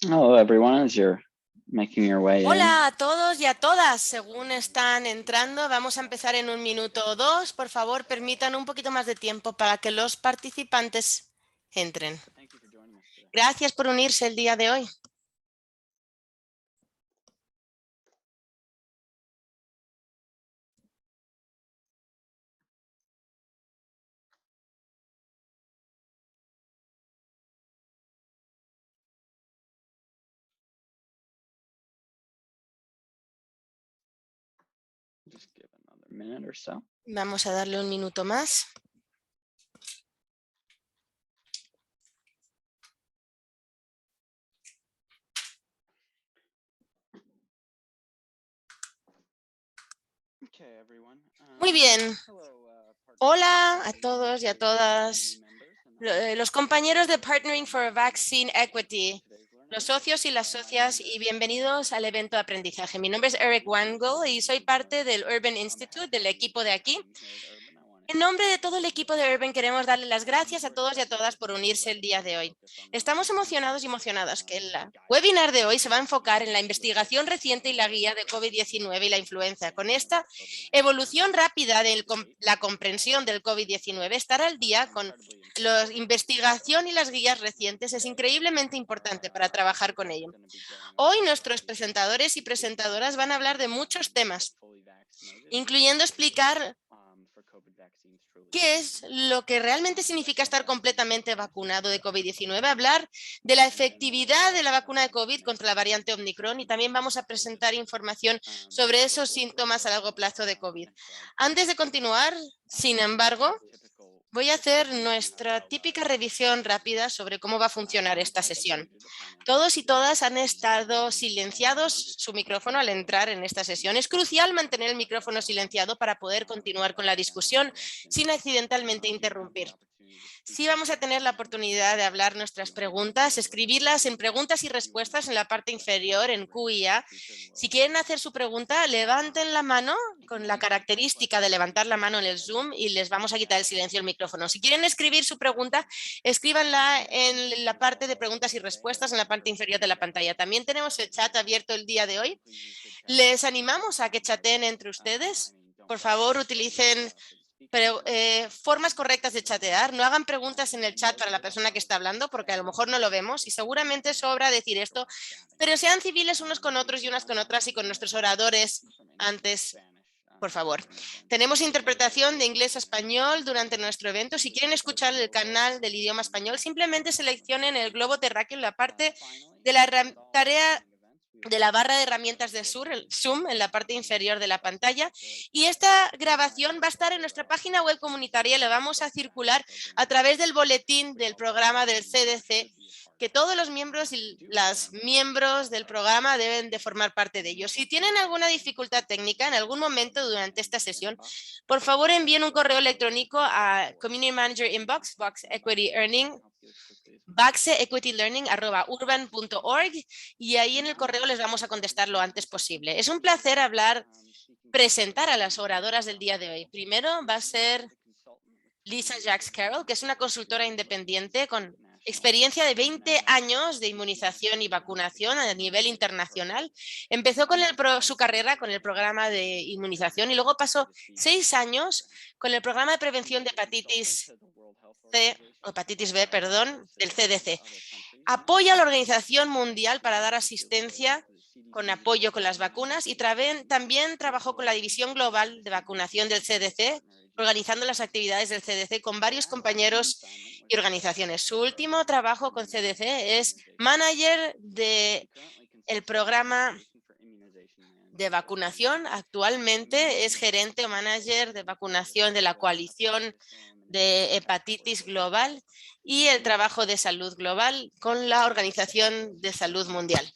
Hello, everyone, as you're making your way in. Hola a todos y a todas. Según están entrando, vamos a empezar en 1 minuto o 2. Por favor, permitan un poquito más de tiempo para que los participantes entren. Gracias por unirse el día de hoy. Just give another minute or so. Vamos a darle 1 minuto más. Okay, everyone. Muy bien. Hola a todos y a todas. Los compañeros de Partnering for Vaccine Equity, los socios y las socias, y bienvenidos al evento de aprendizaje. Mi nombre es Eric Wangle y soy parte del Urban Institute, del equipo de aquí. En nombre de todo el equipo de Urban queremos darle las gracias a todos y a todas por unirse el día de hoy. Estamos emocionados y emocionadas que el webinar de hoy se va a enfocar en la investigación reciente y la guía de COVID-19 y la influenza. Con esta evolución rápida de la comprensión del COVID-19, estar al día con la investigación y las guías recientes es increíblemente importante para trabajar con ello. Hoy nuestros presentadores y presentadoras van a hablar de muchos temas, incluyendo explicar ¿qué es lo que realmente significa estar completamente vacunado de COVID-19? Hablar de la efectividad de la vacuna de COVID contra la variante Omicron y también vamos a presentar información sobre esos síntomas a largo plazo de COVID. Antes de continuar, sin embargo, voy a hacer nuestra típica revisión rápida sobre cómo va a funcionar esta sesión. Todos y todas han estado silenciados su micrófono al entrar en esta sesión. Es crucial mantener el micrófono silenciado para poder continuar con la discusión sin accidentalmente interrumpir. Sí vamos a tener la oportunidad de hablar nuestras preguntas, escribirlas en preguntas y respuestas en la parte inferior, en Q y A. Si quieren hacer su pregunta, levanten la mano con la característica de levantar la mano en el Zoom y les vamos a quitar el silencio del micrófono. Si quieren escribir su pregunta, escríbanla en la parte de preguntas y respuestas en la parte inferior de la pantalla. También tenemos el chat abierto el día de hoy. Les animamos a que chateen entre ustedes. Por favor, utilicen formas correctas de chatear. No hagan preguntas en el chat para la persona que está hablando porque a lo mejor no lo vemos y seguramente sobra decir esto, pero sean civiles unos con otros y unas con otras y con nuestros oradores antes. Por favor, tenemos interpretación de inglés a español durante nuestro evento. Si quieren escuchar el canal del idioma español, simplemente seleccionen el globo terráqueo en la parte de la tarea de la barra de herramientas de Zoom en la parte inferior de la pantalla, y esta grabación va a estar en nuestra página web comunitaria y la vamos a circular a través del boletín del programa del CDC, que todos los miembros y las miembros del programa deben de formar parte de ello. Si tienen alguna dificultad técnica en algún momento durante esta sesión, por favor envíen un correo electrónico a Community Manager Inbox, Box Equity Earning, baxeequitylearning@urban.org, y ahí en el correo les vamos a contestar lo antes posible. Es un placer presentar a las oradoras del día de hoy. Primero va a ser Lisa Jacques Carroll, que es una consultora independiente con experiencia de 20 años de inmunización y vacunación a nivel internacional. Empezó con su carrera con el programa de inmunización y luego pasó 6 años con el programa de prevención de hepatitis B, del CDC. Apoya a la Organización Mundial para dar asistencia con apoyo con las vacunas y también trabajó con la División Global de Vacunación del CDC, organizando las actividades del CDC con varios compañeros y organizaciones. Su último trabajo con CDC es manager del programa de vacunación. Actualmente es gerente o manager de vacunación de la coalición de hepatitis global y el trabajo de salud global con la Organización de Salud Mundial.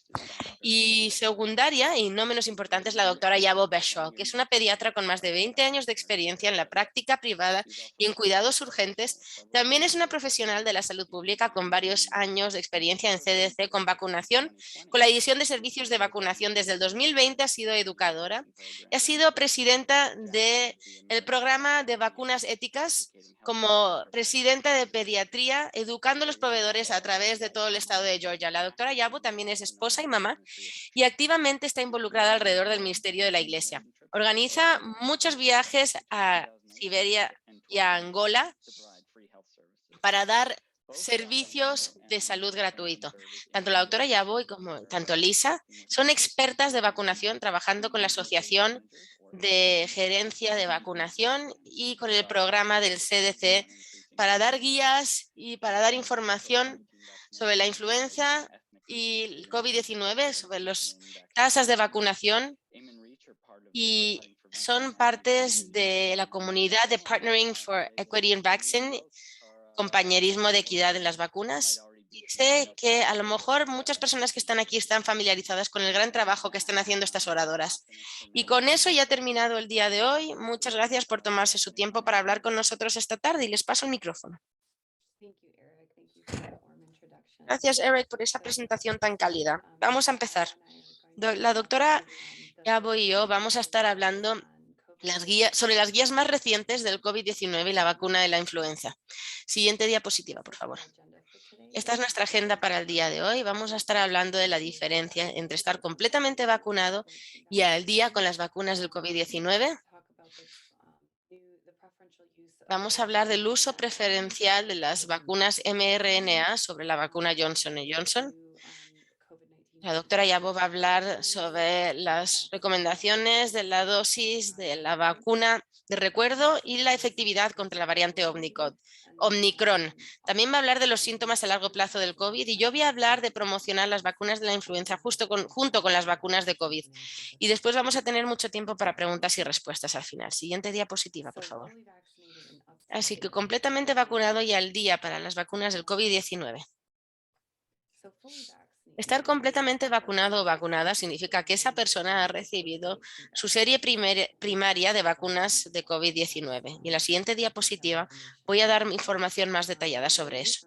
Y secundaria, y no menos importante, es la doctora Yabo Beshwal, que es una pediatra con más de 20 años de experiencia en la práctica privada y en cuidados urgentes. También es una profesional de la salud pública con varios años de experiencia en CDC con vacunación, con la división de servicios de vacunación desde el 2020 ha sido educadora y ha sido presidenta del programa de vacunas éticas como presidenta de pediatría, educando a los proveedores a través de todo el estado de Georgia. La doctora Yabo también es esposa y mamá y activamente está involucrada alrededor del ministerio de la Iglesia. Organiza muchos viajes a Siberia y a Angola para dar servicios de salud gratuito. Tanto la doctora Yabo como tanto Lisa son expertas de vacunación trabajando con la Asociación de Gerencia de Vacunación y con el programa del CDC para dar guías y para dar información sobre la influenza y el COVID-19, sobre las tasas de vacunación, y son partes de la comunidad de Partnering for Equity in Vaccine, compañerismo de equidad en las vacunas. Y sé que a lo mejor muchas personas que están aquí están familiarizadas con el gran trabajo que están haciendo estas oradoras. Y con eso ya ha terminado el día de hoy. Muchas gracias por tomarse su tiempo para hablar con nosotros esta tarde y les paso el micrófono. Gracias, Eric, por esa presentación tan cálida. Vamos a empezar. La doctora Yabo y yo vamos a estar hablando sobre las guías más recientes del COVID-19 y la vacuna de la influenza. Siguiente diapositiva, por favor. Esta es nuestra agenda para el día de hoy. Vamos a estar hablando de la diferencia entre estar completamente vacunado y al día con las vacunas del COVID-19. Vamos a hablar del uso preferencial de las vacunas mRNA sobre la vacuna Johnson & Johnson. La doctora Yabo va a hablar sobre las recomendaciones de la dosis de la vacuna de recuerdo y la efectividad contra la variante Omicron. También va a hablar de los síntomas a largo plazo del COVID y yo voy a hablar de promocionar las vacunas de la influenza junto con las vacunas de COVID. Y después vamos a tener mucho tiempo para preguntas y respuestas al final. Siguiente diapositiva, por favor. Así que completamente vacunado y al día para las vacunas del COVID-19. Estar completamente vacunado o vacunada significa que esa persona ha recibido su serie primaria de vacunas de COVID-19. Y en la siguiente diapositiva voy a dar información más detallada sobre eso.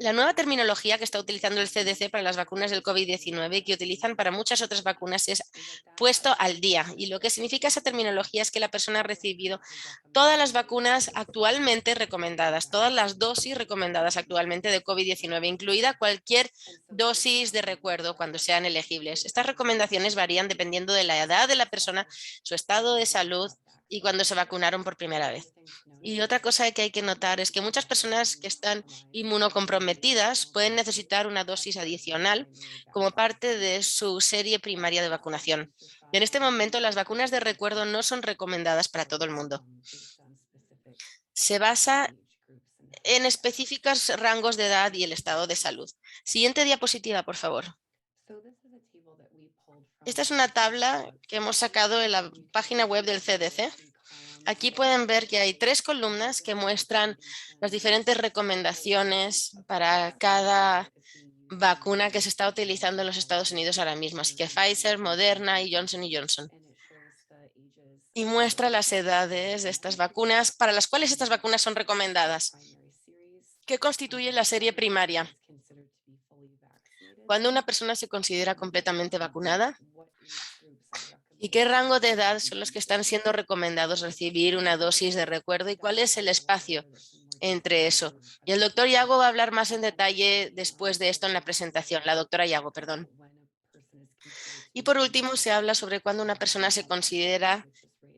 La nueva terminología que está utilizando el CDC para las vacunas del COVID-19 y que utilizan para muchas otras vacunas es puesto al día. Y lo que significa esa terminología es que la persona ha recibido todas las vacunas actualmente recomendadas, todas las dosis recomendadas actualmente de COVID-19, incluida cualquier dosis de recuerdo cuando sean elegibles. Estas recomendaciones varían dependiendo de la edad de la persona, su estado de salud y cuando se vacunaron por primera vez. Y otra cosa que hay que notar es que muchas personas que están inmunocomprometidas pueden necesitar una dosis adicional como parte de su serie primaria de vacunación. Y en este momento las vacunas de recuerdo no son recomendadas para todo el mundo. Se basa en específicos rangos de edad y el estado de salud. Siguiente diapositiva, por favor. Esta es una tabla que hemos sacado en la página web del CDC. Aquí pueden ver que hay 3 columnas que muestran las diferentes recomendaciones para cada vacuna que se está utilizando en los Estados Unidos ahora mismo. Así que Pfizer, Moderna y Johnson & Johnson. Y muestra las edades de estas vacunas para las cuales estas vacunas son recomendadas. ¿Qué constituye la serie primaria? ¿Cuándo una persona se considera completamente vacunada? ¿Y qué rango de edad son los que están siendo recomendados recibir una dosis de recuerdo? ¿Y cuál es el espacio entre eso? Y el doctor Yago va a hablar más en detalle después de esto en la presentación. La doctora Yago, perdón. Y por último, se habla sobre cuándo una persona se considera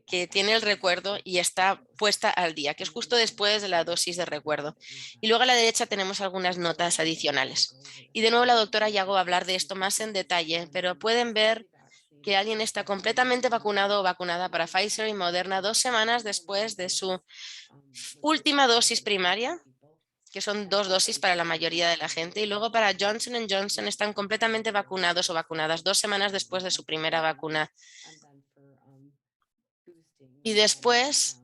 que tiene el recuerdo y está puesta al día, que es justo después de la dosis de recuerdo. Y luego a la derecha tenemos algunas notas adicionales. Y de nuevo la doctora Yago va a hablar de esto más en detalle, pero pueden ver que alguien está completamente vacunado o vacunada para Pfizer y Moderna 2 semanas después de su última dosis primaria, que son 2 dosis para la mayoría de la gente, y luego para Johnson & Johnson están completamente vacunados o vacunadas 2 semanas después de su primera vacuna. Y después,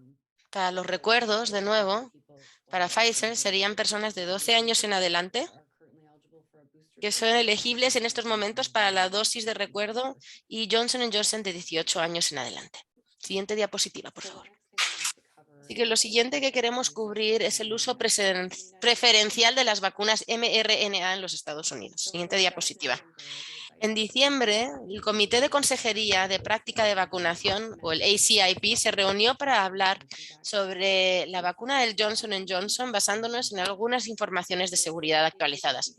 para los recuerdos, de nuevo, para Pfizer serían personas de 12 años en adelante que son elegibles en estos momentos para la dosis de recuerdo y Johnson & Johnson de 18 años en adelante. Siguiente diapositiva, por favor. Así que lo siguiente que queremos cubrir es el uso preferencial de las vacunas mRNA en los Estados Unidos. Siguiente diapositiva. En diciembre, el Comité de Consejería de Práctica de Vacunación, o el ACIP, se reunió para hablar sobre la vacuna del Johnson & Johnson basándonos en algunas informaciones de seguridad actualizadas.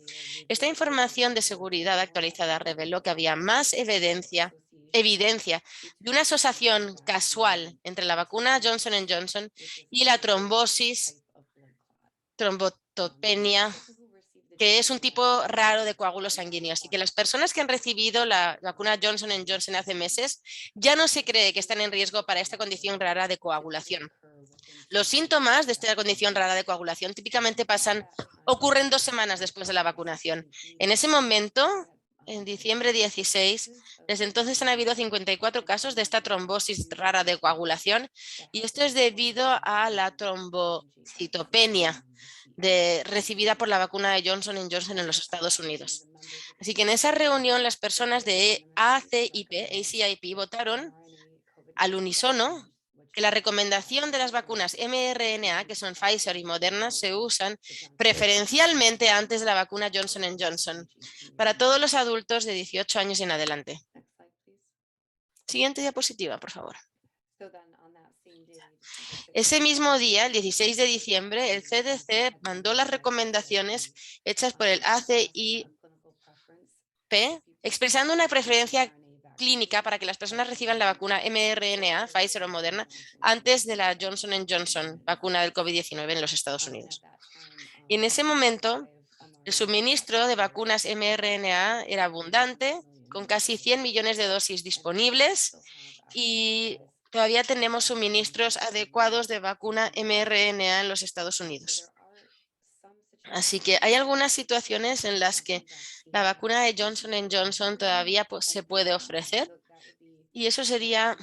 Esta información de seguridad actualizada reveló que había más evidencia de una asociación casual entre la vacuna Johnson & Johnson y la trombotopenia, que es un tipo raro de coágulo sanguíneo. Así que las personas que han recibido la vacuna Johnson & Johnson hace meses ya no se cree que están en riesgo para esta condición rara de coagulación. Los síntomas de esta condición rara de coagulación típicamente ocurren 2 semanas después de la vacunación. En ese momento, en diciembre 16, desde entonces han habido 54 casos de esta trombosis rara de coagulación y esto es debido a la trombocitopenia recibida por la vacuna de Johnson & Johnson en los Estados Unidos. Así que en esa reunión las personas de ACIP votaron al unísono que la recomendación de las vacunas mRNA, que son Pfizer y Moderna, se usan preferencialmente antes de la vacuna Johnson & Johnson para todos los adultos de 18 años en adelante. Siguiente diapositiva, por favor. Ese mismo día, el 16 de diciembre, el CDC mandó las recomendaciones hechas por el ACIP expresando una preferencia clínica para que las personas reciban la vacuna mRNA, Pfizer o Moderna, antes de la Johnson & Johnson, vacuna del COVID-19 en los Estados Unidos. Y en ese momento, el suministro de vacunas mRNA era abundante, con casi 100 millones de dosis disponibles y todavía tenemos suministros adecuados de vacuna mRNA en los Estados Unidos. Así que hay algunas situaciones en las que la vacuna de Johnson & Johnson todavía se puede ofrecer y eso sería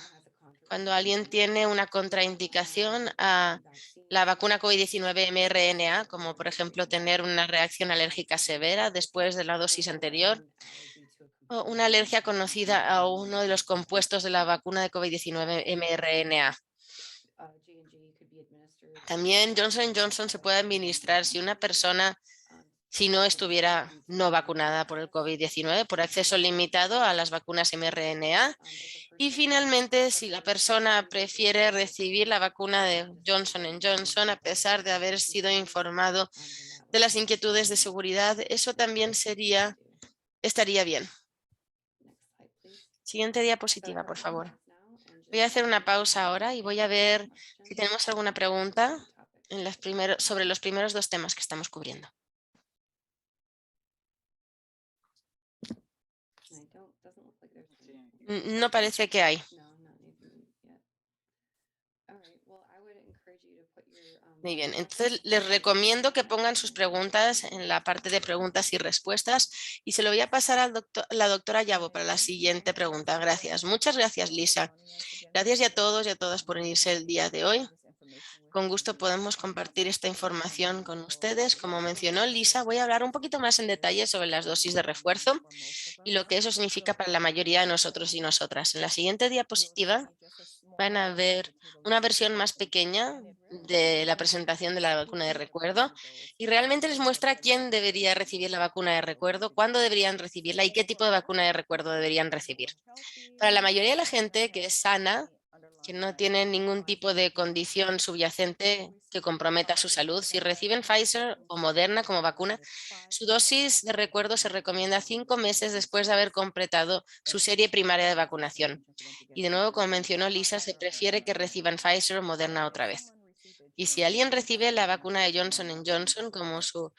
cuando alguien tiene una contraindicación a la vacuna COVID-19 mRNA, como por ejemplo tener una reacción alérgica severa después de la dosis anterior o una alergia conocida a uno de los compuestos de la vacuna de COVID-19 mRNA. También Johnson & Johnson se puede administrar si una persona no estuviera no vacunada por el COVID-19 por acceso limitado a las vacunas mRNA. Y finalmente, si la persona prefiere recibir la vacuna de Johnson & Johnson a pesar de haber sido informado de las inquietudes de seguridad, eso también estaría bien. Siguiente diapositiva, por favor. Voy a hacer una pausa ahora y voy a ver si tenemos alguna pregunta sobre los primeros 2 temas que estamos cubriendo. No parece que hay. Muy bien, entonces les recomiendo que pongan sus preguntas en la parte de preguntas y respuestas y se lo voy a pasar a la doctora Yabo para la siguiente pregunta. Gracias. Muchas gracias, Lisa. Gracias a todos y a todas por unirse el día de hoy. Con gusto podemos compartir esta información con ustedes. Como mencionó Lisa, voy a hablar un poquito más en detalle sobre las dosis de refuerzo y lo que eso significa para la mayoría de nosotros y nosotras. En la siguiente diapositiva van a ver una versión más pequeña de la presentación de la vacuna de recuerdo y realmente les muestra quién debería recibir la vacuna de recuerdo, cuándo deberían recibirla y qué tipo de vacuna de recuerdo deberían recibir. Para la mayoría de la gente que es sana, que no tienen ningún tipo de condición subyacente que comprometa su salud, si reciben Pfizer o Moderna como vacuna, su dosis de recuerdo se recomienda 5 meses después de haber completado su serie primaria de vacunación. Y de nuevo, como mencionó Lisa, se prefiere que reciban Pfizer o Moderna otra vez. Y si alguien recibe la vacuna de Johnson & Johnson como su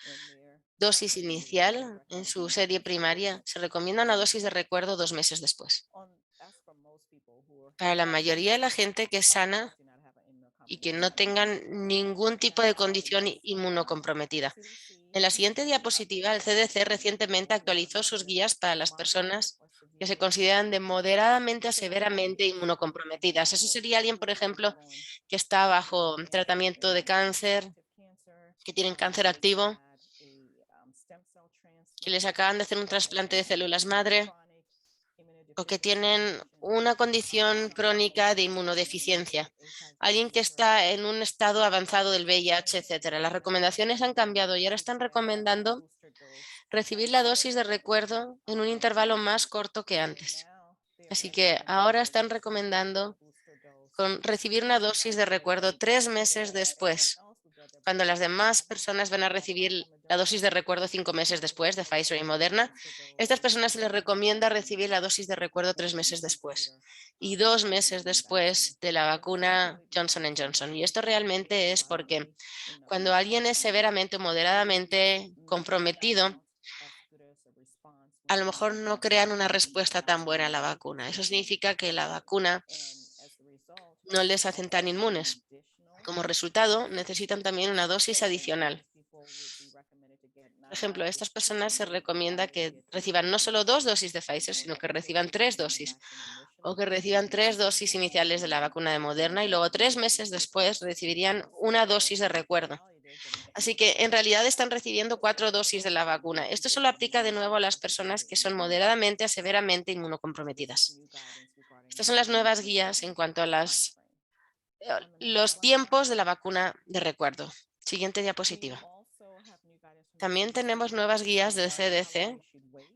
dosis inicial en su serie primaria, se recomienda una dosis de recuerdo 2 meses después. Para la mayoría de la gente que es sana y que no tengan ningún tipo de condición inmunocomprometida. En la siguiente diapositiva, el CDC recientemente actualizó sus guías para las personas que se consideran de moderadamente a severamente inmunocomprometidas. Eso sería alguien, por ejemplo, que está bajo tratamiento de cáncer, que tienen cáncer activo, que les acaban de hacer un trasplante de células madre o que tienen una condición crónica de inmunodeficiencia, alguien que está en un estado avanzado del VIH, etcétera. Las recomendaciones han cambiado y ahora están recomendando recibir la dosis de recuerdo en un intervalo más corto que antes. Así que ahora están recomendando recibir una dosis de recuerdo 3 meses después, cuando las demás personas van a recibir la dosis de recuerdo 5 meses después de Pfizer y Moderna. Estas personas se les recomienda recibir la dosis de recuerdo 3 meses después y 2 meses después de la vacuna Johnson & Johnson. Y esto realmente es porque cuando alguien es severamente o moderadamente comprometido, a lo mejor no crean una respuesta tan buena a la vacuna. Eso significa que la vacuna no les hacen tan inmunes. Como resultado, necesitan también una dosis adicional. Por ejemplo, a estas personas se recomienda que reciban no solo 2 dosis de Pfizer, sino que reciban 3 dosis o que reciban 3 dosis iniciales de la vacuna de Moderna y luego 3 meses después recibirían una dosis de recuerdo. Así que en realidad están recibiendo 4 dosis de la vacuna. Esto solo aplica de nuevo a las personas que son moderadamente a severamente inmunocomprometidas. Estas son las nuevas guías en cuanto a los tiempos de la vacuna de recuerdo. Siguiente diapositiva. También tenemos nuevas guías del CDC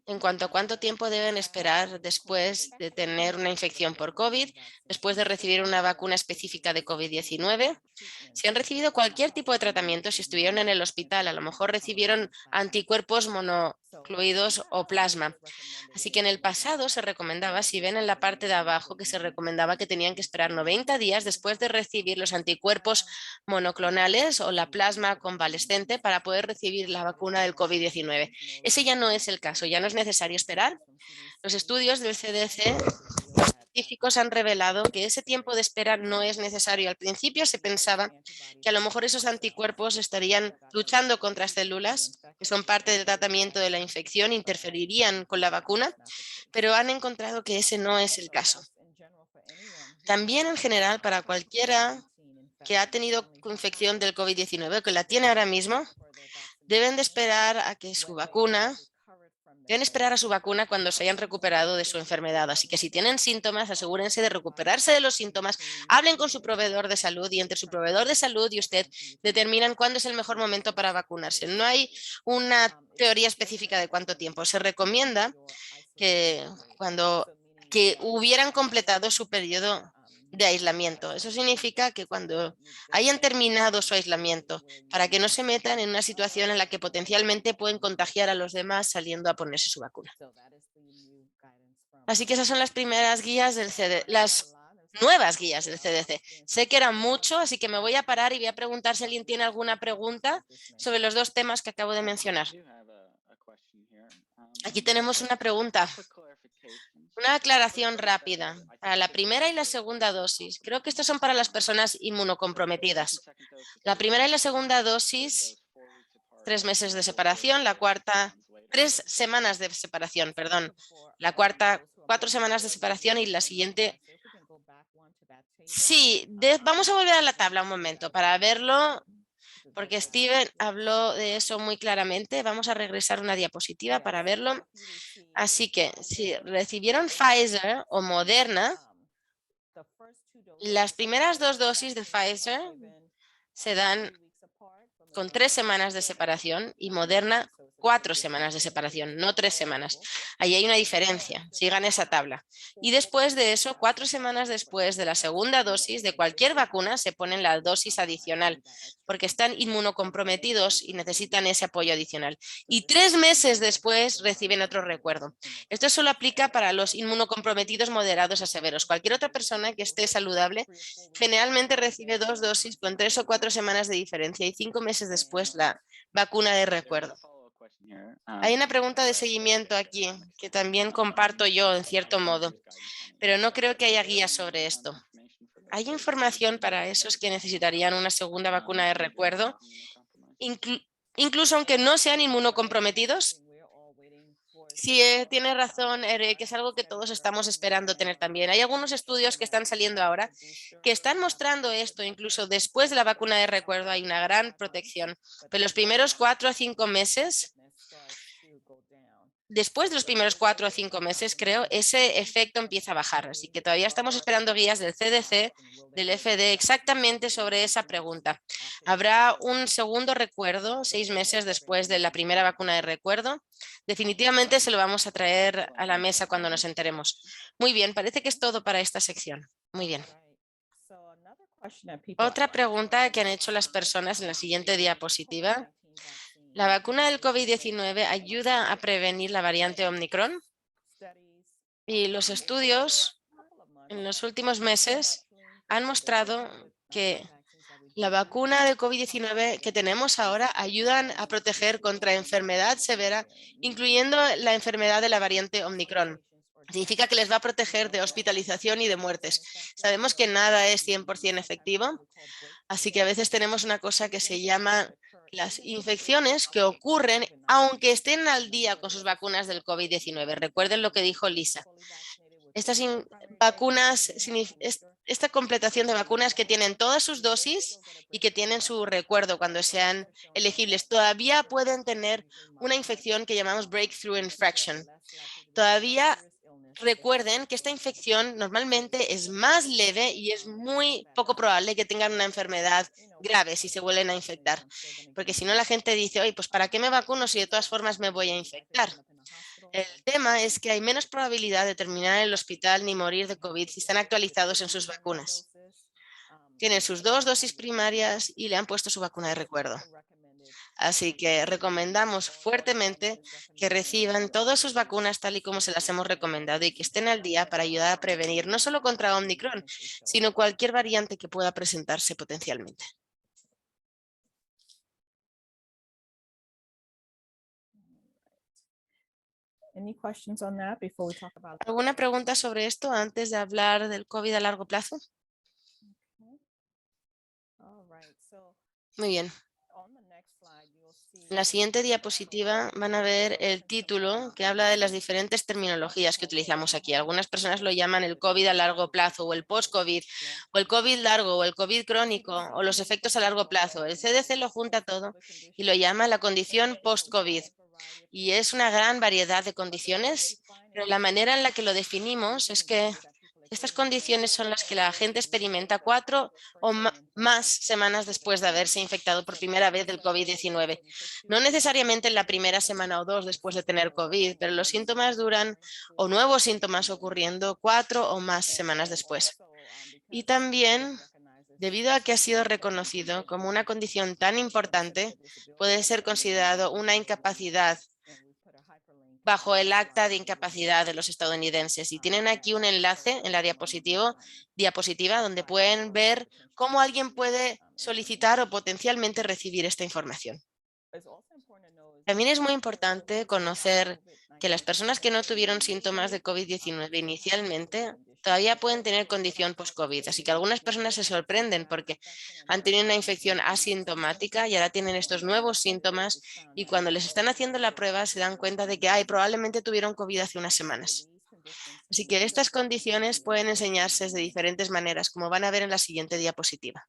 en cuanto a cuánto tiempo deben esperar después de tener una infección por COVID, después de recibir una vacuna específica de COVID-19. Si han recibido cualquier tipo de tratamiento, si estuvieron en el hospital, a lo mejor recibieron anticuerpos monocluidos o plasma. Así que en el pasado se recomendaba, si ven en la parte de abajo, que se recomendaba que tenían que esperar 90 días después de recibir los anticuerpos monoclonales o la plasma convalescente para poder recibir la vacuna del COVID-19. Ese ya no es el caso, ya no es necesario esperar. Los estudios del CDC científicos han revelado que ese tiempo de espera no es necesario. Al principio se pensaba que a lo mejor esos anticuerpos estarían luchando contra células que son parte del tratamiento de la infección, interferirían con la vacuna, pero han encontrado que ese no es el caso. También en general, para cualquiera que ha tenido infección del COVID-19 o que la tiene ahora mismo, deben esperar a su vacuna cuando se hayan recuperado de su enfermedad. Así que si tienen síntomas, asegúrense de recuperarse de los síntomas, hablen con su proveedor de salud y entre su proveedor de salud y usted determinan cuándo es el mejor momento para vacunarse. No hay una teoría específica de cuánto tiempo. Se recomienda que hubieran completado su periodo de aislamiento. Eso significa que cuando hayan terminado su aislamiento, para que no se metan en una situación en la que potencialmente pueden contagiar a los demás saliendo a ponerse su vacuna. Así que esas son las primeras guías del CDC, las nuevas guías del CDC. Sé que era mucho, así que me voy a parar y voy a preguntar si alguien tiene alguna pregunta sobre los 2 temas que acabo de mencionar. Aquí tenemos una pregunta. Una aclaración rápida para la primera y la segunda dosis. Creo que estos son para las personas inmunocomprometidas. La primera y la segunda dosis, 3 meses de separación, la cuarta, 3 semanas de separación, perdón. La cuarta, 4 semanas de separación y la siguiente. Sí, vamos a volver a la tabla un momento para verlo, porque Steven habló de eso muy claramente. Vamos a regresar una diapositiva para verlo. Así que si recibieron Pfizer o Moderna, las primeras 2 dosis de Pfizer se dan con 3 semanas de separación y Moderna 4 semanas de separación, no 3 semanas. Ahí hay una diferencia, sigan esa tabla. Y después de eso, 4 semanas después de la segunda dosis de cualquier vacuna, se ponen la dosis adicional, porque están inmunocomprometidos y necesitan ese apoyo adicional. Y 3 meses después reciben otro recuerdo. Esto solo aplica para los inmunocomprometidos moderados a severos. Cualquier otra persona que esté saludable generalmente recibe 2 dosis con 3 o 4 semanas de diferencia y 5 meses después la vacuna de recuerdo. Hay una pregunta de seguimiento aquí que también comparto yo en cierto modo, pero no creo que haya guías sobre esto. ¿Hay información para esos que necesitarían una segunda vacuna de recuerdo, incluso aunque no sean inmunocomprometidos? Sí, tiene razón, Eric, es algo que todos estamos esperando tener también. Hay algunos estudios que están saliendo ahora que están mostrando esto, incluso después de la vacuna de recuerdo hay una gran protección, pero los primeros 4 a 5 meses después de los primeros 4 o 5 meses, creo, ese efecto empieza a bajar. Así que todavía estamos esperando guías del CDC, del FD, exactamente sobre esa pregunta. ¿Habrá un segundo recuerdo 6 meses después de la primera vacuna de recuerdo? Definitivamente se lo vamos a traer a la mesa cuando nos enteremos. Muy bien, parece que es todo para esta sección. Muy bien. Otra pregunta que han hecho las personas en la siguiente diapositiva. ¿La vacuna del COVID-19 ayuda a prevenir la variante Omicron? Y los estudios en los últimos meses han mostrado que la vacuna del COVID-19 que tenemos ahora ayudan a proteger contra enfermedad severa, incluyendo la enfermedad de la variante Omicron. Significa que les va a proteger de hospitalización y de muertes. Sabemos que nada es 100% efectivo, así que a veces tenemos una cosa que se llama las infecciones que ocurren aunque estén al día con sus vacunas del COVID-19. Recuerden lo que dijo Lisa. Estas vacunas, esta completación de vacunas que tienen todas sus dosis y que tienen su recuerdo cuando sean elegibles, todavía pueden tener una infección que llamamos breakthrough infection. Todavía recuerden que esta infección normalmente es más leve y es muy poco probable que tengan una enfermedad grave si se vuelven a infectar. Porque si no, la gente dice, oye, pues ¿para qué me vacuno si de todas formas me voy a infectar? El tema es que hay menos probabilidad de terminar en el hospital ni morir de COVID si están actualizados en sus vacunas. Tienen sus 2 dosis primarias y le han puesto su vacuna de recuerdo. Así que recomendamos fuertemente que reciban todas sus vacunas tal y como se las hemos recomendado y que estén al día para ayudar a prevenir no solo contra Omicron, sino cualquier variante que pueda presentarse potencialmente. ¿Alguna pregunta sobre esto antes de hablar del COVID a largo plazo? Muy bien. En la siguiente diapositiva van a ver el título que habla de las diferentes terminologías que utilizamos aquí. Algunas personas lo llaman el COVID a largo plazo o el post-COVID o el COVID largo o el COVID crónico o los efectos a largo plazo. El CDC lo junta todo y lo llama la condición post-COVID. Y es una gran variedad de condiciones, pero la manera en la que lo definimos es que estas condiciones son las que la gente experimenta 4 o más semanas después de haberse infectado por primera vez del COVID-19. No necesariamente en la primera semana o 2 después de tener COVID, pero los síntomas duran o nuevos síntomas ocurriendo 4 o más semanas después. Y también, debido a que ha sido reconocido como una condición tan importante, puede ser considerado una incapacidad bajo el acta de incapacidad de los estadounidenses. Y tienen aquí un enlace en la diapositiva donde pueden ver cómo alguien puede solicitar o potencialmente recibir esta información. También es muy importante conocer que las personas que no tuvieron síntomas de COVID-19 inicialmente todavía pueden tener condición post-COVID. Así que algunas personas se sorprenden porque han tenido una infección asintomática y ahora tienen estos nuevos síntomas y cuando les están haciendo la prueba se dan cuenta de que probablemente tuvieron COVID hace unas semanas. Así que estas condiciones pueden enseñarse de diferentes maneras, como van a ver en la siguiente diapositiva.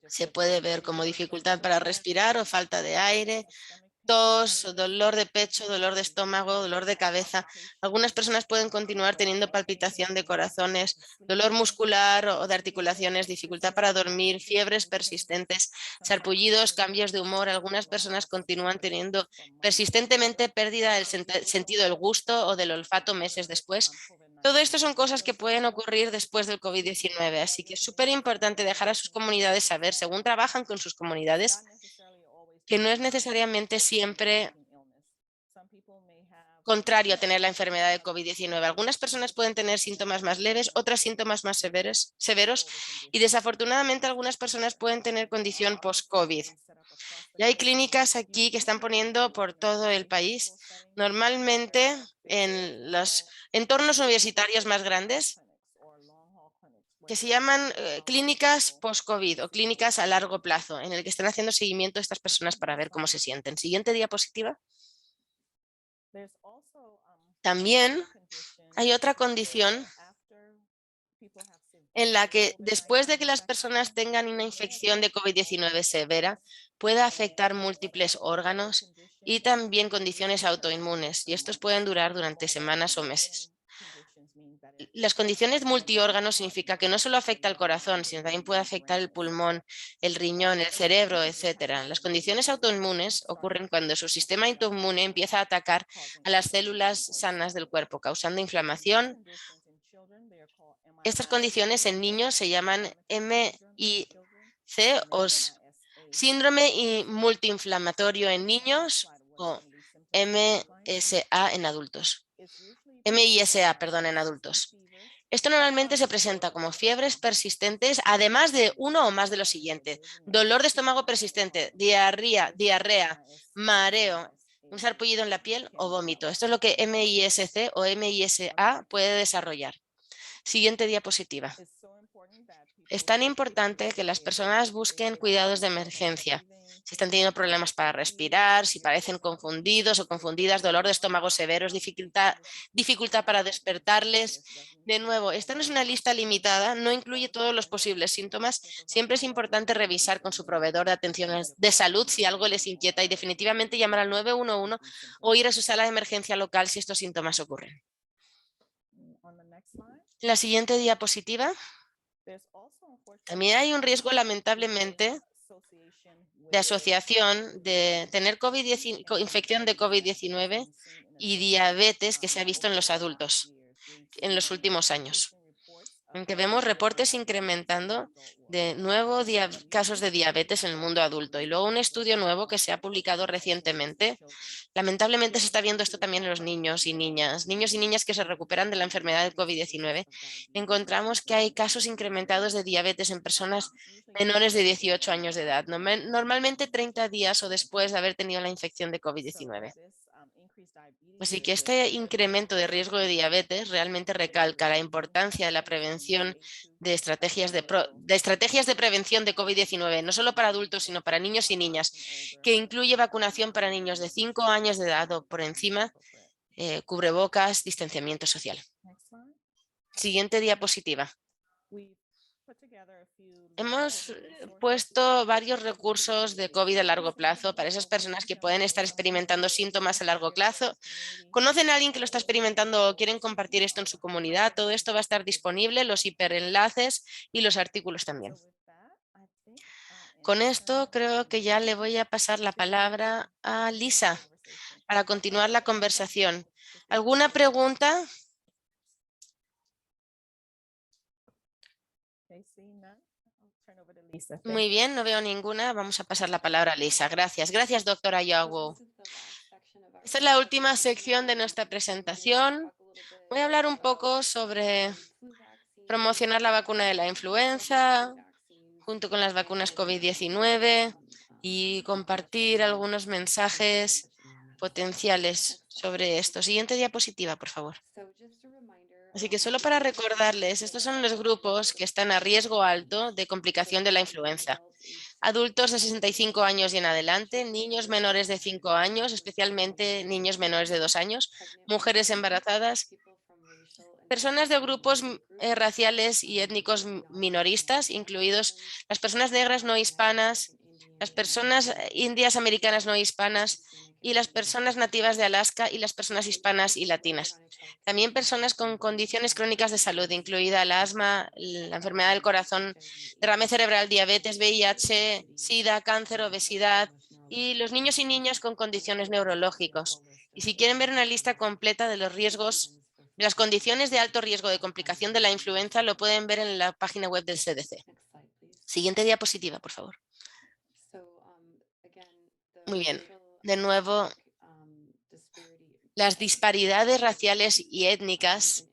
Se puede ver como dificultad para respirar o falta de aire, tos, dolor de pecho, dolor de estómago, dolor de cabeza. Algunas personas pueden continuar teniendo palpitación de corazones, dolor muscular o de articulaciones, dificultad para dormir, fiebres persistentes, sarpullidos, cambios de humor. Algunas personas continúan teniendo persistentemente pérdida del sentido del gusto o del olfato meses después. Todo esto son cosas que pueden ocurrir después del COVID-19, así que es súper importante dejar a sus comunidades saber, según trabajan con sus comunidades, que no es necesariamente siempre contrario a tener la enfermedad de COVID-19. Algunas personas pueden tener síntomas más leves, otras síntomas más severos y desafortunadamente algunas personas pueden tener condición post-COVID. Y hay clínicas aquí que están poniendo por todo el país, normalmente en los entornos universitarios más grandes, que se llaman clínicas post-COVID o clínicas a largo plazo, en el que están haciendo seguimiento a estas personas para ver cómo se sienten. Siguiente diapositiva. También hay otra condición en la que después de que las personas tengan una infección de COVID-19 severa, puede afectar múltiples órganos y también condiciones autoinmunes, y estos pueden durar durante semanas o meses. Las condiciones multiórganos significa que no solo afecta al corazón, sino también puede afectar el pulmón, el riñón, el cerebro, etc. Las condiciones autoinmunes ocurren cuando su sistema autoinmune empieza a atacar a las células sanas del cuerpo, causando inflamación. Estas condiciones en niños se llaman MIC o síndrome multiinflamatorio en niños o MSA en adultos. MISA, perdón, en adultos. Esto normalmente se presenta como fiebres persistentes, además de uno o más de lo siguiente: dolor de estómago persistente, diarrea, mareo, un sarpullido en la piel o vómito. Esto es lo que MISC o MISA puede desarrollar. Siguiente diapositiva. Es tan importante que las personas busquen cuidados de emergencia. Si están teniendo problemas para respirar, si parecen confundidos o confundidas, dolor de estómago severos, dificultad para despertarles. De nuevo, esta no es una lista limitada, no incluye todos los posibles síntomas. Siempre es importante revisar con su proveedor de atención de salud si algo les inquieta y definitivamente llamar al 911 o ir a su sala de emergencia local si estos síntomas ocurren. La siguiente diapositiva. También hay un riesgo, lamentablemente, de asociación de tener infección de COVID-19 y diabetes que se ha visto en los adultos en los últimos años. Aunque vemos reportes incrementando de nuevo casos de diabetes en el mundo adulto. Y luego un estudio nuevo que se ha publicado recientemente. Lamentablemente se está viendo esto también en los niños y niñas que se recuperan de la enfermedad del COVID-19. Encontramos que hay casos incrementados de diabetes en personas menores de 18 años de edad, normalmente 30 días o después de haber tenido la infección de COVID-19. Así que este incremento de riesgo de diabetes realmente recalca la importancia de la prevención de estrategias de prevención de COVID-19, no solo para adultos, sino para niños y niñas, que incluye vacunación para niños de 5 años de edad o por encima, cubrebocas, distanciamiento social. Siguiente diapositiva. Hemos puesto varios recursos de COVID a largo plazo para esas personas que pueden estar experimentando síntomas a largo plazo. ¿Conocen a alguien que lo está experimentando o quieren compartir esto en su comunidad? Todo esto va a estar disponible, los hiperenlaces y los artículos también. Con esto creo que ya le voy a pasar la palabra a Lisa para continuar la conversación. ¿Alguna pregunta? Muy bien, no veo ninguna. Vamos a pasar la palabra a Lisa. Gracias. Gracias, doctora Yago. Esta es la última sección de nuestra presentación. Voy a hablar un poco sobre promocionar la vacuna de la influenza junto con las vacunas COVID-19 y compartir algunos mensajes potenciales sobre esto. Siguiente diapositiva, por favor. Así que solo para recordarles, estos son los grupos que están a riesgo alto de complicación de la influenza. Adultos de 65 años y en adelante, niños menores de 5 años, especialmente niños menores de 2 años, mujeres embarazadas, personas de grupos raciales y étnicos minoristas, incluidos las personas negras no hispanas, las personas indias americanas no hispanas y las personas nativas de Alaska y las personas hispanas y latinas. También personas con condiciones crónicas de salud, incluida el asma, la enfermedad del corazón, derrame cerebral, diabetes, VIH, SIDA, cáncer, obesidad y los niños y niñas con condiciones neurológicas. Y si quieren ver una lista completa de los riesgos, de las condiciones de alto riesgo de complicación de la influenza, lo pueden ver en la página web del CDC. Siguiente diapositiva, por favor. Muy bien. De nuevo, las disparidades raciales y étnicas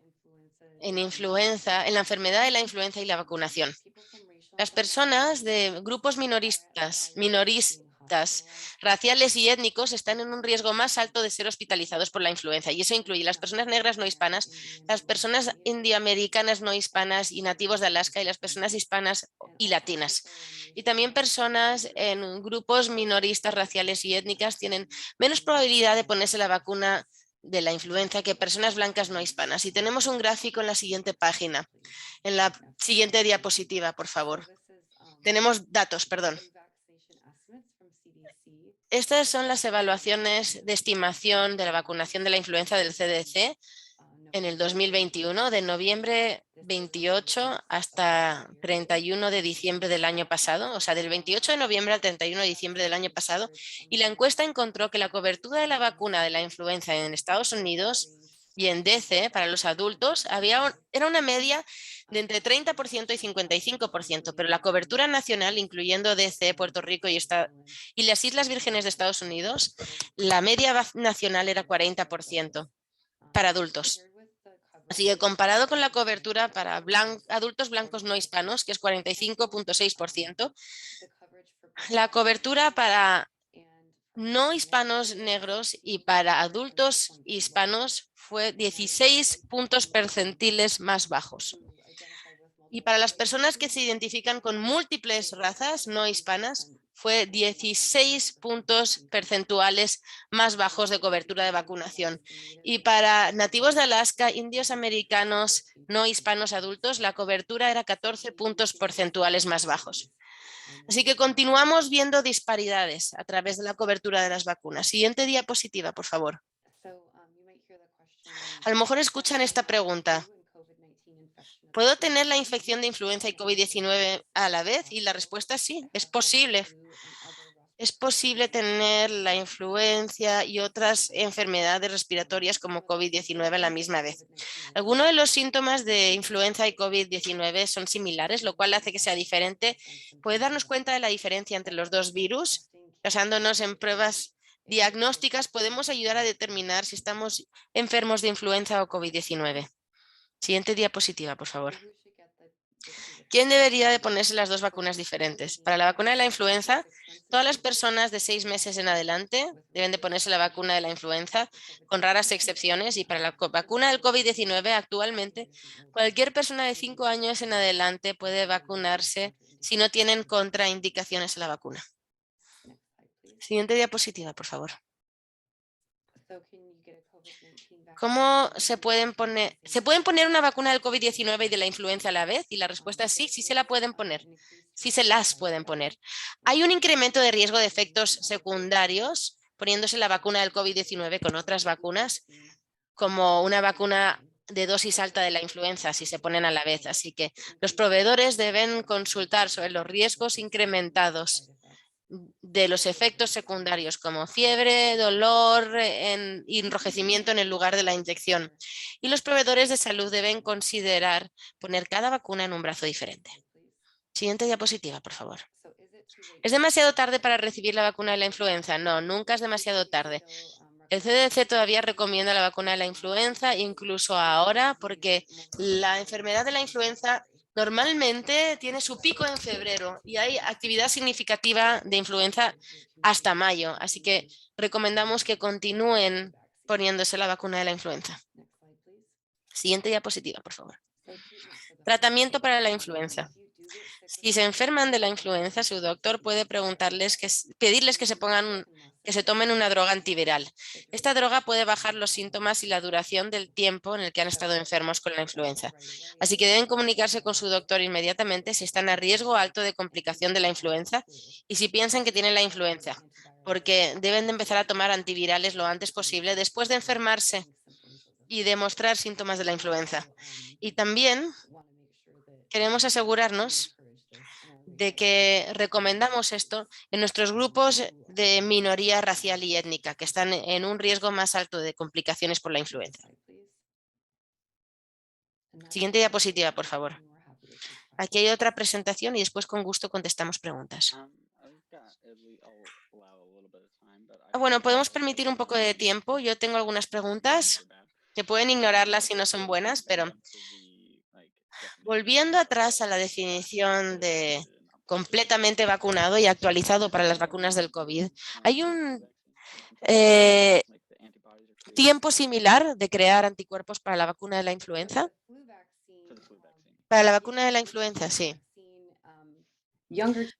en influenza, en la enfermedad de la influenza y la vacunación. Las personas de grupos minoristas, raciales y étnicos están en un riesgo más alto de ser hospitalizados por la influenza, y eso incluye las personas negras no hispanas, las personas indioamericanas no hispanas y nativos de Alaska y las personas hispanas y latinas. Y también personas en grupos minoristas raciales y étnicas tienen menos probabilidad de ponerse la vacuna de la influenza que personas blancas no hispanas. Y tenemos un gráfico en la siguiente página, en la siguiente diapositiva, por favor. Tenemos datos, perdón. Estas son las evaluaciones de estimación de la vacunación de la influenza del CDC en el 2021, de noviembre 28 hasta 31 de diciembre del año pasado, o sea, del 28 de noviembre al 31 de diciembre del año pasado, y la encuesta encontró que la cobertura de la vacuna de la influenza en Estados Unidos y en DC para los adultos era una media de entre 30% y 55%, pero la cobertura nacional, incluyendo DC, Puerto Rico y las Islas Vírgenes de Estados Unidos, la media nacional era 40% para adultos. Así que comparado con la cobertura para adultos blancos no hispanos, que es 45.6%, la cobertura para no hispanos negros y para adultos hispanos fue 16 puntos percentiles más bajos. Y para las personas que se identifican con múltiples razas no hispanas, fue 16 puntos percentuales más bajos de cobertura de vacunación. Y para nativos de Alaska, indios americanos no hispanos adultos, la cobertura era 14 puntos porcentuales más bajos. Así que continuamos viendo disparidades a través de la cobertura de las vacunas. Siguiente diapositiva, por favor. A lo mejor escuchan esta pregunta. ¿Puedo tener la infección de influenza y COVID-19 a la vez? Y la respuesta es sí, es posible. Es posible tener la influencia y otras enfermedades respiratorias como COVID-19 a la misma vez. Algunos de los síntomas de influenza y COVID-19 son similares, lo cual hace que sea diferente. Puede darnos cuenta de la diferencia entre los dos virus. Basándonos en pruebas diagnósticas, podemos ayudar a determinar si estamos enfermos de influenza o COVID-19. Siguiente diapositiva, por favor. ¿Quién debería de ponerse las dos vacunas diferentes? Para la vacuna de la influenza, todas las personas de 6 meses en adelante deben de ponerse la vacuna de la influenza, con raras excepciones. Y para la vacuna del COVID-19, actualmente, cualquier persona de 5 años en adelante puede vacunarse si no tienen contraindicaciones a la vacuna. Siguiente diapositiva, por favor. ¿Cómo se pueden poner? ¿Se pueden poner una vacuna del COVID-19 y de la influenza a la vez? Y la respuesta es sí, sí se la pueden poner. Sí se las pueden poner. Hay un incremento de riesgo de efectos secundarios poniéndose la vacuna del COVID-19 con otras vacunas, como una vacuna de dosis alta de la influenza si se ponen a la vez. Así que los proveedores deben consultar sobre los riesgos incrementados de los efectos secundarios como fiebre, dolor y enrojecimiento en el lugar de la inyección. Y los proveedores de salud deben considerar poner cada vacuna en un brazo diferente. Siguiente diapositiva, por favor. ¿Es demasiado tarde para recibir la vacuna de la influenza? No, nunca es demasiado tarde. El CDC todavía recomienda la vacuna de la influenza, incluso ahora, porque la enfermedad de la influenza normalmente tiene su pico en febrero y hay actividad significativa de influenza hasta mayo. Así que recomendamos que continúen poniéndose la vacuna de la influenza. Siguiente diapositiva, por favor. Tratamiento para la influenza. Si se enferman de la influenza, su doctor puede pedirles que se tomen una droga antiviral. Esta droga puede bajar los síntomas y la duración del tiempo en el que han estado enfermos con la influenza. Así que deben comunicarse con su doctor inmediatamente si están a riesgo alto de complicación de la influenza y si piensan que tienen la influenza, porque deben de empezar a tomar antivirales lo antes posible después de enfermarse y demostrar síntomas de la influenza. Y también queremos asegurarnos de que recomendamos esto en nuestros grupos de minoría racial y étnica, que están en un riesgo más alto de complicaciones por la influenza. Siguiente diapositiva, por favor. Aquí hay otra presentación y después con gusto contestamos preguntas. Bueno, podemos permitir un poco de tiempo. Yo tengo algunas preguntas que pueden ignorarlas si no son buenas, pero volviendo atrás a la definición de completamente vacunado y actualizado para las vacunas del COVID, hay un tiempo similar de crear anticuerpos para la vacuna de la influenza. Para la vacuna de la influenza, sí.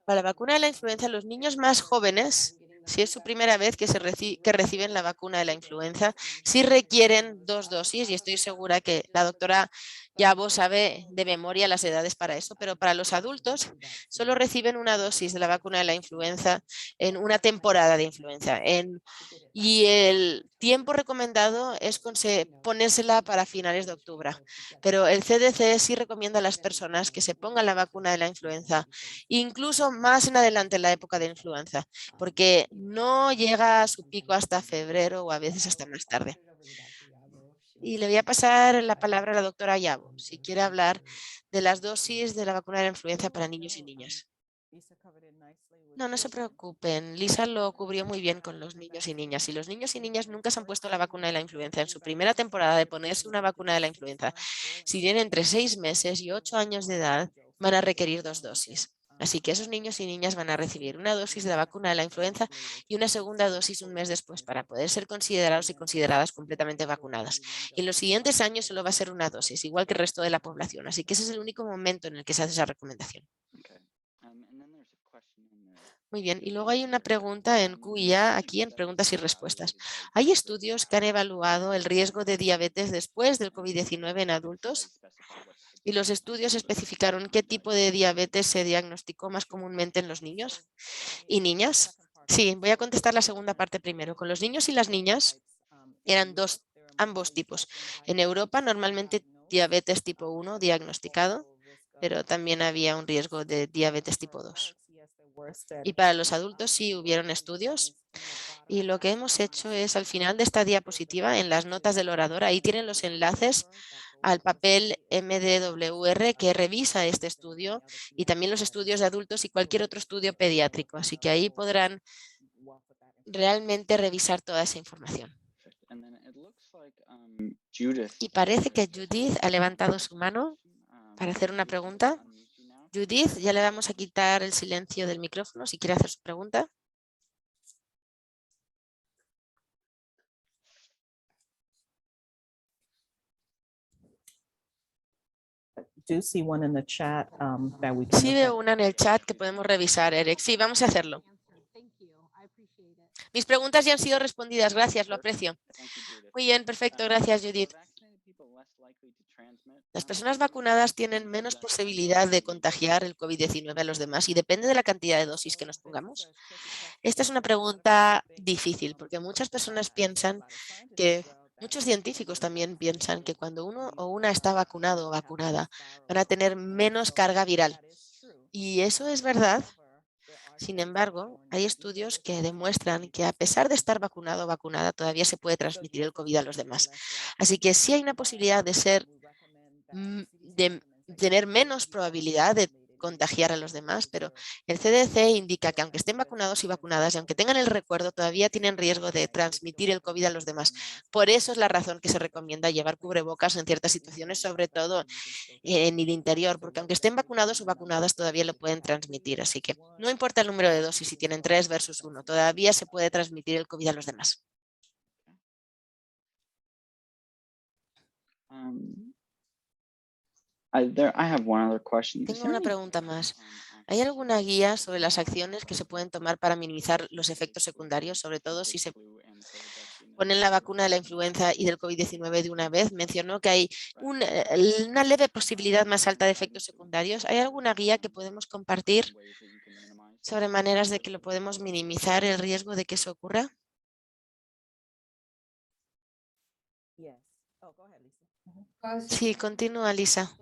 Para la vacuna de la influenza, los niños más jóvenes si es su primera vez que reciben la vacuna de la influenza, sí requieren 2 dosis y estoy segura que la doctora Yabo sabe de memoria las edades para eso, pero para los adultos solo reciben una dosis de la vacuna de la influenza en una temporada de influenza. Y el tiempo recomendado es ponérsela para finales de octubre, pero el CDC sí recomienda a las personas que se pongan la vacuna de la influenza, incluso más en adelante en la época de influenza, porque no llega a su pico hasta febrero o a veces hasta más tarde. Y le voy a pasar la palabra a la doctora Yabo, si quiere hablar de las dosis de la vacuna de la influenza para niños y niñas. No, no se preocupen. Lisa lo cubrió muy bien con los niños y niñas. Y los niños y niñas nunca se han puesto la vacuna de la influenza. En su primera temporada de ponerse una vacuna de la influenza, si tienen entre 6 meses y 8 años de edad, van a requerir 2 dosis. Así que esos niños y niñas van a recibir una dosis de la vacuna de la influenza y una segunda dosis un mes después para poder ser considerados y consideradas completamente vacunadas. Y en los siguientes años solo va a ser una dosis, igual que el resto de la población. Así que ese es el único momento en el que se hace esa recomendación. Muy bien, y luego hay una pregunta en QIA, aquí en preguntas y respuestas. ¿Hay estudios que han evaluado el riesgo de diabetes después del COVID-19 en adultos? Y los estudios especificaron qué tipo de diabetes se diagnosticó más comúnmente en los niños y niñas. Sí, voy a contestar la segunda parte primero. Con los niños y las niñas eran ambos tipos. En Europa normalmente diabetes tipo 1 diagnosticado, pero también había un riesgo de diabetes tipo 2. Y para los adultos sí hubieron estudios. Y lo que hemos hecho es al final de esta diapositiva, en las notas del orador, ahí tienen los enlaces al papel MDWR que revisa este estudio y también los estudios de adultos y cualquier otro estudio pediátrico. Así que ahí podrán realmente revisar toda esa información. Y parece que Judith ha levantado su mano para hacer una pregunta. Judith, ya le vamos a quitar el silencio del micrófono si quiere hacer su pregunta. Sí veo una en el chat que podemos revisar, Eric. Sí, vamos a hacerlo. Mis preguntas ya han sido respondidas. Gracias, lo aprecio. Muy bien, perfecto. Gracias, Judith. Las personas vacunadas tienen menos posibilidad de contagiar el COVID-19 a los demás y depende de la cantidad de dosis que nos pongamos. Esta es una pregunta difícil porque muchas personas piensan que, muchos científicos también piensan que cuando uno o una está vacunado o vacunada van a tener menos carga viral. Y eso es verdad. Sin embargo, hay estudios que demuestran que a pesar de estar vacunado o vacunada, todavía se puede transmitir el COVID a los demás. Así que sí hay una posibilidad de tener menos probabilidad de contagiar a los demás, pero el CDC indica que aunque estén vacunados y vacunadas y aunque tengan el recuerdo, todavía tienen riesgo de transmitir el COVID a los demás. Por eso es la razón que se recomienda llevar cubrebocas en ciertas situaciones, sobre todo en el interior, porque aunque estén vacunados o vacunadas, todavía lo pueden transmitir. Así que no importa el número de dosis, si tienen 3 versus 1, todavía se puede transmitir el COVID a los demás. Tengo una pregunta más. ¿Hay alguna guía sobre las acciones que se pueden tomar para minimizar los efectos secundarios, sobre todo si se ponen la vacuna de la influenza y del COVID-19 de una vez? Mencionó que hay una leve posibilidad más alta de efectos secundarios. ¿Hay alguna guía que podemos compartir sobre maneras de que lo podemos minimizar el riesgo de que eso ocurra? Sí, continúa, Lisa.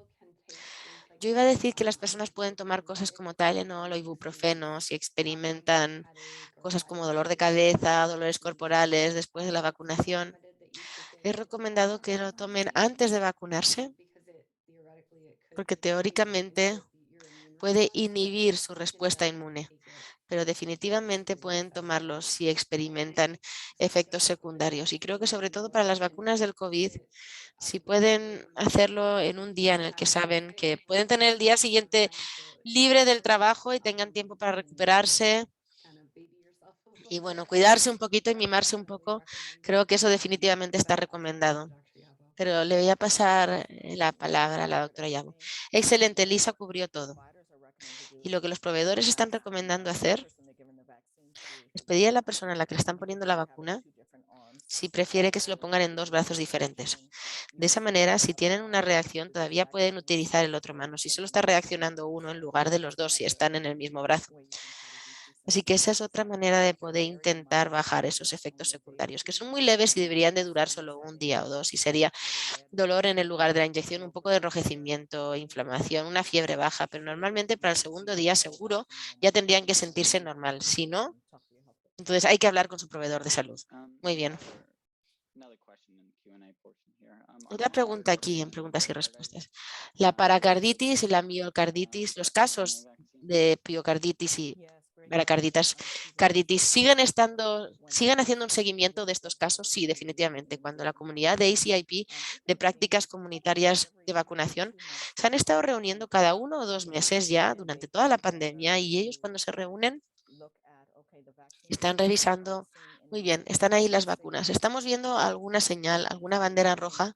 Yo iba a decir que las personas pueden tomar cosas como Tylenol o ibuprofeno si experimentan cosas como dolor de cabeza, dolores corporales después de la vacunación. Es recomendado que lo tomen antes de vacunarse porque teóricamente puede inhibir su respuesta inmune, pero definitivamente pueden tomarlos si experimentan efectos secundarios. Y creo que sobre todo para las vacunas del COVID, si pueden hacerlo en un día en el que saben que pueden tener el día siguiente libre del trabajo y tengan tiempo para recuperarse y bueno, cuidarse un poquito y mimarse un poco, creo que eso definitivamente está recomendado. Pero le voy a pasar la palabra a la doctora Yabo. Excelente, Lisa cubrió todo. Y lo que los proveedores están recomendando hacer Les pedí a la persona a la que le están poniendo la vacuna si prefiere que se lo pongan en 2 brazos diferentes. De esa manera, si tienen una reacción, todavía pueden utilizar el otro mano. Si solo está reaccionando uno en lugar de los dos, si están en el mismo brazo. Así que esa es otra manera de poder intentar bajar esos efectos secundarios, que son muy leves y deberían de durar solo un día o dos. Y sería dolor en el lugar de la inyección, un poco de enrojecimiento, inflamación, una fiebre baja, pero normalmente para el segundo día seguro ya tendrían que sentirse normal. Si no, entonces hay que hablar con su proveedor de salud. Muy bien. Otra pregunta aquí en preguntas y respuestas. La paracarditis y la miocarditis, los casos de piocarditis y carditis, ¿siguen haciendo un seguimiento de estos casos? Sí, definitivamente. Cuando la comunidad de ACIP, de prácticas comunitarias de vacunación, se han estado reuniendo cada 1 o 2 meses ya durante toda la pandemia, y ellos cuando se reúnen están revisando, muy bien, están ahí las vacunas. Estamos viendo alguna señal, alguna bandera roja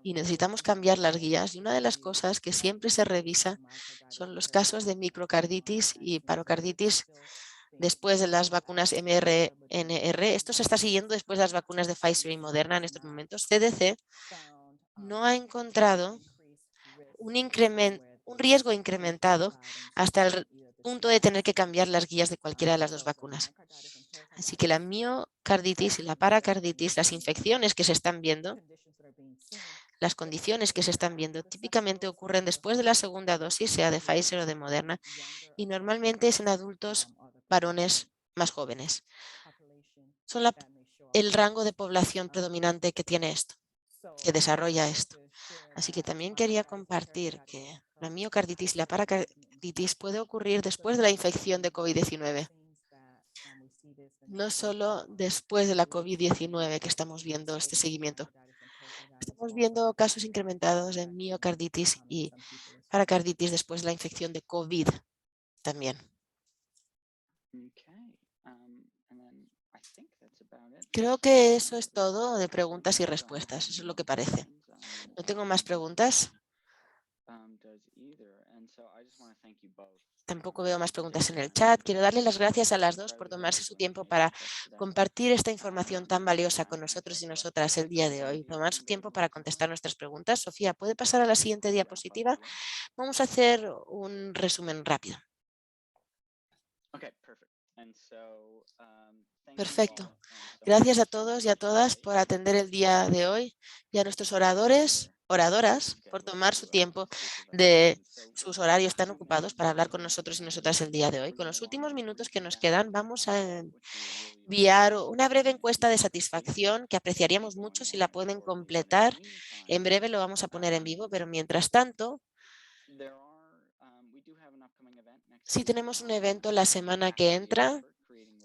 y necesitamos cambiar las guías. Y una de las cosas que siempre se revisa son los casos de microcarditis y parocarditis después de las vacunas mRNR. Esto se está siguiendo después de las vacunas de Pfizer y Moderna en estos momentos. CDC no ha encontrado un riesgo incrementado hasta el punto de tener que cambiar las guías de cualquiera de las 2 vacunas. Así que la miocarditis y la paracarditis, las infecciones que se están viendo, las condiciones que se están viendo, típicamente ocurren después de la segunda dosis, sea de Pfizer o de Moderna, y normalmente es en adultos varones más jóvenes. Son el rango de población predominante que tiene esto, que desarrolla esto. Así que también quería compartir que la miocarditis y la paracarditis puede ocurrir después de la infección de COVID-19. No solo después de la COVID-19 que estamos viendo este seguimiento. Estamos viendo casos incrementados de miocarditis y paracarditis después de la infección de COVID también. Creo que eso es todo de preguntas y respuestas. Eso es lo que parece. No tengo más preguntas. Tampoco veo más preguntas en el chat. Quiero darle las gracias a las dos por tomarse su tiempo para compartir esta información tan valiosa con nosotros y nosotras el día de hoy. Tomar su tiempo para contestar nuestras preguntas. Sofía, ¿puede pasar a la siguiente diapositiva? Vamos a hacer un resumen rápido. Perfecto. Gracias a todos y a todas por atender el día de hoy y a nuestros oradoras por tomar su tiempo de sus horarios tan ocupados para hablar con nosotros y nosotras el día de hoy. Con los últimos minutos que nos quedan, vamos a enviar una breve encuesta de satisfacción que apreciaríamos mucho si la pueden completar. En breve lo vamos a poner en vivo, pero mientras tanto, sí tenemos un evento la semana que entra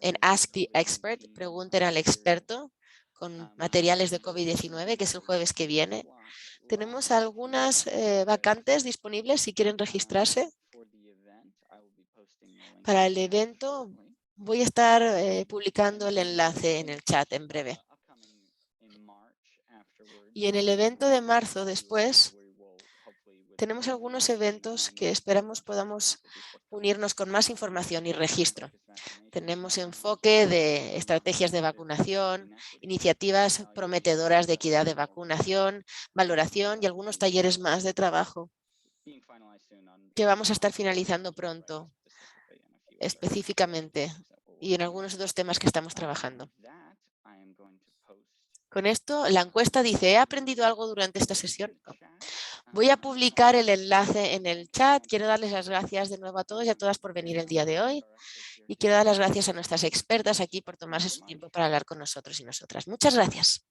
en Ask the Expert, pregunten al experto, con materiales de COVID-19, que es el jueves que viene. Tenemos algunas vacantes disponibles si quieren registrarse. Para el evento voy a estar publicando el enlace en el chat en breve. Y en el evento de marzo después, tenemos algunos eventos que esperamos podamos unirnos con más información y registro. Tenemos enfoque de estrategias de vacunación, iniciativas prometedoras de equidad de vacunación, valoración y algunos talleres más de trabajo que vamos a estar finalizando pronto, específicamente, y en algunos otros temas que estamos trabajando. Con esto, la encuesta dice, ¿he aprendido algo durante esta sesión? Voy a publicar el enlace en el chat. Quiero darles las gracias de nuevo a todos y a todas por venir el día de hoy. Y quiero dar las gracias a nuestras expertas aquí por tomarse su tiempo para hablar con nosotros y nosotras. Muchas gracias.